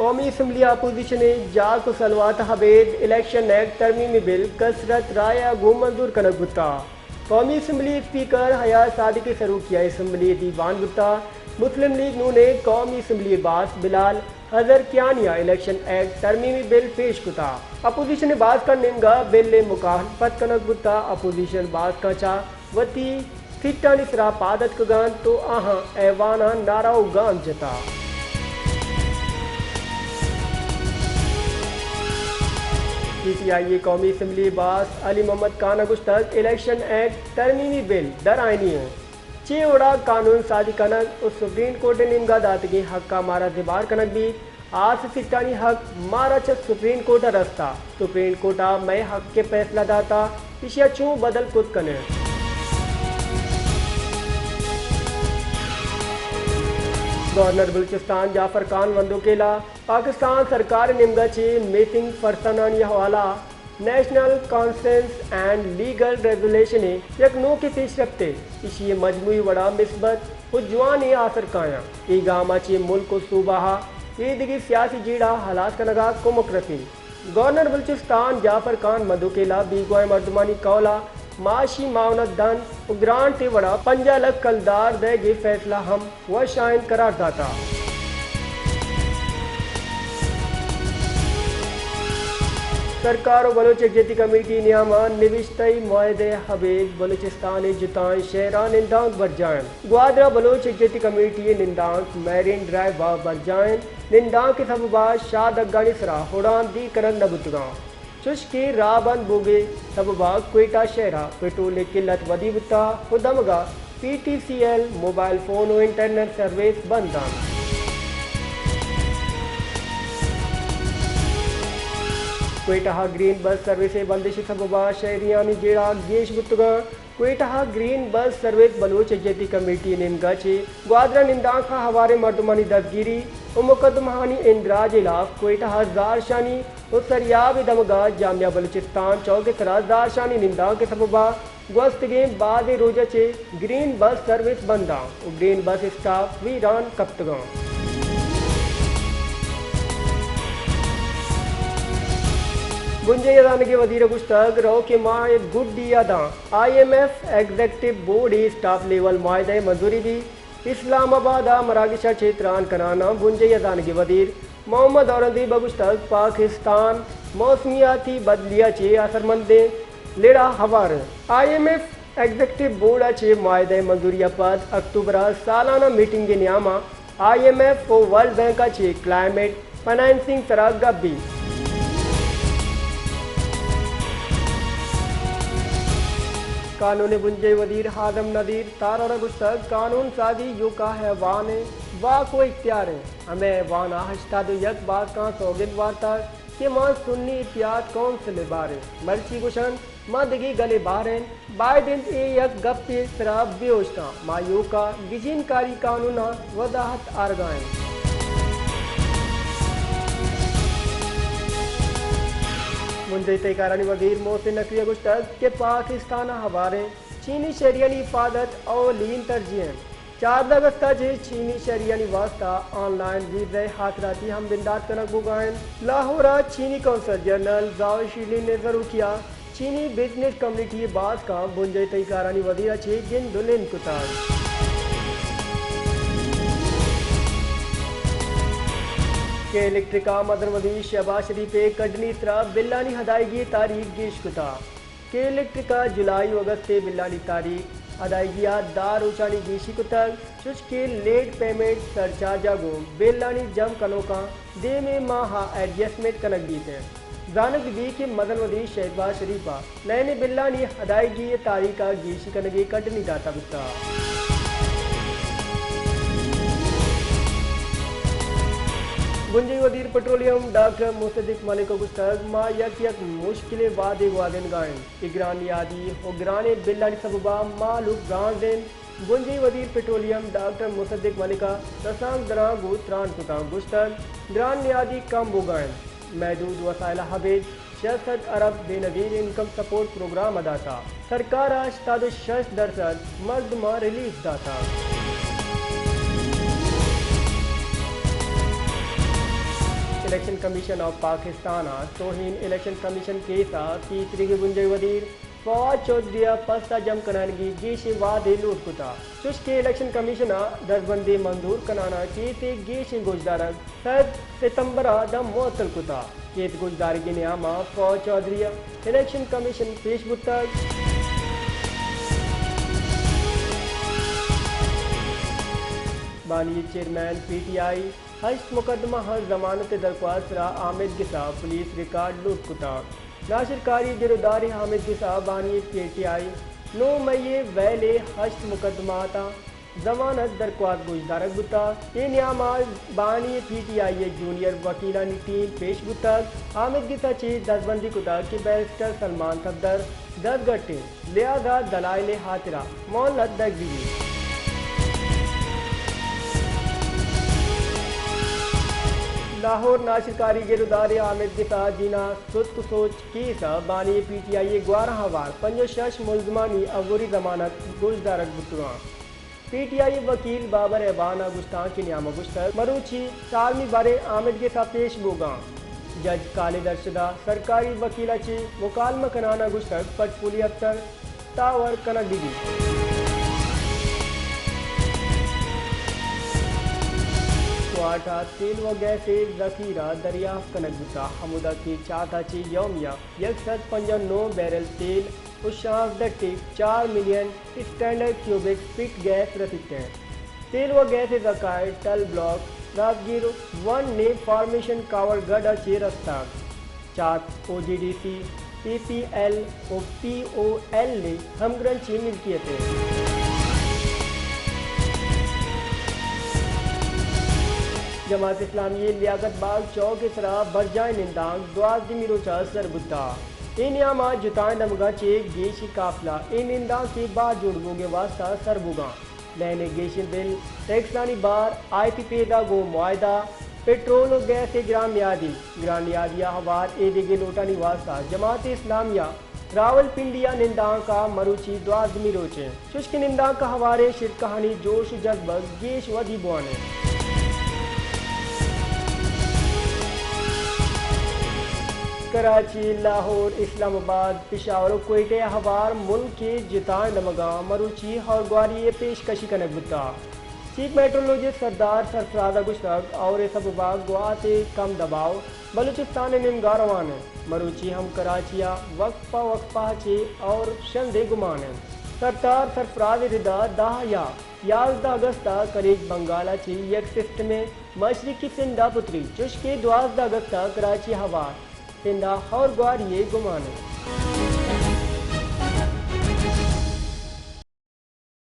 कौमी assembly opposition जाक सलवात हबेद election act तरमीमी बिल कसरत राय गो मंजूर कनक गुत्ता। कौमी असम्बली स्पीकर हयात सादिक सरूकिया असम्बली दीवान गुत्ता। मुस्लिम लीग नू ने कौमी असम्बली बास बिलाल हजर कियानिया इलेक्शन एक्ट तरमीमी बिल पेश गुत्ता। अपोजिशन बास का निंगा बिल मुखालफत कनक गुत्ता। अपोजिशन बास का चा वती सिट्टा निसरा पादत कगान तो आहा ऐवाना नाराव गान जता। PTI कौमी असम्बली बास अली मोहम्मद खान अगुश्तक इलेक्शन एक्ट तरमीमी बिल दर आईनी है चे उड़ा कानून सादी कनक उस सुप्रीम कोर्ट निमगा दातगी हक का मारा दिबार कनक भी आज सिट्टानी हक मारा च सुप्रीम कोर्ट रस्ता सुप्रीम कोर्टा मैं हक के फैसला दाता इशिया चू बदल कुत कने। गवर्नर बलूचिस्तान जाफर खान वंदोकेला पाकिस्तान सरकार निमगा चे मीटिंग फरसनानी हवाला national conference and legal regulation यक नो के पेश रखते इसी मजमुई वड़ा मिसबत हुज्वानी आसर काया ई गामा चे मुल्क को सूबाहा ईदगी सियासी जीड़ा हालात कनगा कुमुक रखी। गवर्नर बलूचिस्तान जाफर खान वंदोकेला बीगोय मर्दमानी कौला माशी मावनत दन ग्रांट ते वड़ा 5 लाख कलदार देगे फैसला हम व शाइन करार दाता। सरकार और बलोच यकजहती कमेटी नियामा निविश्तई मुआहदे हबेब बलूचिस्तान जुतान शहरा निंदांग बरजायन ग्वादरा बलोच यकजहती कमेटी निंदांग मैरिन ड्राइव व बरजायन निंदांग के सबबा शाद अफगानी सरा हुडान दी करन नबुतगा चुश्की राबन बोगे सबबा क्वेटा शहरा पेट्रोल किल्लत वदी बुता खुदमगा PTCL मोबाइल फोन और इंटरनेट सर्विस बंद। क्वेटा ग्रीन बस सर्विस बंदिश सबबा शहरियानी जेड़ा गेश गुतगा Quetta green bus service Baloch यकजहती कमेटी निमगा चे ग्वादरा निंदा खा हवारे मर्दमानी दस्तगिरी और मुकदमानी इंदराज इलाफ क्वेटा जारशानी और सरियाब दमगा जामिया बलूचिस्तान चौक जारशानी निंदा के सबबा गस्तगे बाद रोजा चे ग्रीन बस सर्विस बंदा और ग्रीन बस स्टाफ वीरान कप्तगा। गुंजे अदान के वजीर गुश्तक रो के माए गुड्डी अदा IMF executive board staff level माहे मंजूरी दी इस्लामाबाद मरागिशा क्षेत्रान कराना गुंजे अदान के वजीर मोहम्मद औरंदी बगुश्तक पाकिस्तान मौसमियाती बदलिया चे असरमंदे लेड़ा हवार IMF एग्जेक्टिव बोर्ड चे माहे मंजूरी पद अक्टूबर सालाना मीटिंग के नियामा IMF और वर्ल्ड बैंक चे क्लाइमेट फाइनेंसिंग सरा गब्बी। कानून बुंजे वजीर हादम नदीर तारा गुस्तक कानून साजी युका है वान वा को इख्तियार है हमें वाना हश्ताद यक बात का सौगिन वार्ता के मां सुन्नी इतिहाद कौन से ले बारे मर्ची गुशन मदगी गले बारें बाइडेन ए यक गप्पे सरा बेओशता मायूका गिजिनकारी कानूना वदाहत आरगाएं। मुंजे तयकारानी वजीर मोहसिन नकवी गुश्तक के पाकिस्तान हवारे चीनी शहरियानी हिफाजत और लीन तरजीह 4 अगस्त जे चीनी शहरियानी वास्ता ऑनलाइन वीज़े हाथराती हम बिंदात कनक बुगायन लाहौर चीनी कौंसल जनरल जाओ शीली ने जरूर किया चीनी बिजनेस कम्युनिटी बास का मुंजे तयकारानी वजीर छे जिन दुलिन कुतार के इलेक्ट्रिका मदर वजीर शहबाज शरीफ कटनी तरह बिल्लानी हदायगी तारीख गेश कुता के इलेक्ट्रिका जुलाई अगस्त बिल्लानी तारीख अदायगिया दार उचानी गेशी कुतल चुच के लेट पेमेंट सरचार्जा गो बिल्लानी जम कनोका दे में माहा एडजस्टमेंट कनक दीते जानक दी के मदन वजीर शहबाज शरीफा नैने बिल्लानी हदायगी तारीख का गेशी कनगे कटनी दाता बिता। गुंजी वजीर पेट्रोलियम डॉक्टर मुसद्दिक मलिक गुस्तक मा यक मुश्किल वादे वादन गायन इगरानी आदि उगराने बिल्लानी सबबा मालूक गांदेन गुंजी वजीर पेट्रोलियम डॉक्टर मुसद्दिक मलिका रसांग दरा गुत्रान कुता गुस्तक ग्रान नियादी कम बुगायन महदूद वसाइल हबेज 66 अरब बेनजीर इनकम सपोर्ट प्रोग्राम अदा था सरकार आज 6% मर्दमा रिलीफ दाता। कमीशन ऑफ पाकिस्तान तोहिन इलेक्शन कमीशन केसा तीसरी की बुंजे वजीर फवाद चौधरी पस्ता जम कनानगी गीश वादे लूट कुता चुश के इलेक्शन कमीशन दरबंदी मंजूर कनाना केते गीश गुजदारक 7 सितंबर दम मुअत्तल कुता केत गुजदार के नियामा फवाद चौधरी इलेक्शन कमीशन पेश बुतक बानी चेयरमैन PTI हश्त मुकदमा हर जमानत दरख्वास्त आमिद गिसा पुलिस रिकॉर्ड लूट कुता नाशिरकारी गिरदारी हामिद गिसा बानी PTI 9 मई वैले हश्त मुकदमा जमानत दरख्वास्त गुजदारक बुता ये नियामाज बानी PTI जूनियर वकीलानी टीम पेश बुतक हामिद गिसा ची दसबंदी कुता कि बैरिस्टर सलमान सफदर 10 गट्टे लिहाजा दलाइल हातिरा मोहल्लत दगदी लाहौर नाशिरकारी गिरदारी आमिद गिसा जीना सुस्त सोच केस बानी PTI ग्वारा हवार 5 मुलजमानी अवरी जमानत गुजदारक बुतुआ PTI वकील बाबर एबाना गुस्तान के नियाम गुश्तर मरूची सालमी बारे आमिद गिसा पेश बोगा जज कालिद अरशदा सरकारी वकीला ची मुकालमा कनाना गुश्तर पटपुली अफसर तावर कनक दीदी क्वाटा तेल व गैस जखीरा दरियाफ्त कनक गुता हमुदा की चाता ची यौमिया 159 बैरल तेल उशाफ दट्टिक 4 million standard cubic feet gas रसिकते हैं तेल व गैस जकाय टल ब्लॉक राजगीर 1 ने फॉर्मेशन कावर गड़ा चे रस्ता चात OGDC PPL और POL ने हमग्रन ची मिल्कियतें जमात इस्लामी लियाकत बाग चौक इसरा बरजाए निंदांग द्वाज दिमिरोचा सरबुता इन नियामा जुताएं दमगा चे गेशी काफला इन निंदांग के बाद जुड़गोगे वास्ता सरबुगा लेने गेशी बिल टैक्सानी बार आईपी पैदा गो मुआयदा पेट्रोल और गैस ग्राम यादिया हवार एदेगे लोटानी वास्ता जमात इस्लामिया रावलपिंडिया निंदांग का मरुची द्वाज दिमिरोचे शुष्क निंदांग का हवारे शिर कहानी जोश जज्बक गेश वधी बुआने कराची लाहौर इस्लामाबाद पेशावर और कोयटे हवार मुल्क के जितान दमगा मरुची और ग्वारी पेशकशी कनक बुता चीफ मेट्रोलॉजिस्ट सरदार सरफराज गुश्तक और सबबा गुआते कम दबाव बलूचिस्तान निमगा रवान मरुची हम कराचिया वक्फा चे और शंदे गुमान सरदार सरफराज रिदा दाह या 11 अगस्ता करेज बंगाला ची एक सिस्ट में मशरकी सिंधा पुत्री चुश के 12 अगस्ता कराची हवार सिंधा और ग्वारिये गुमाने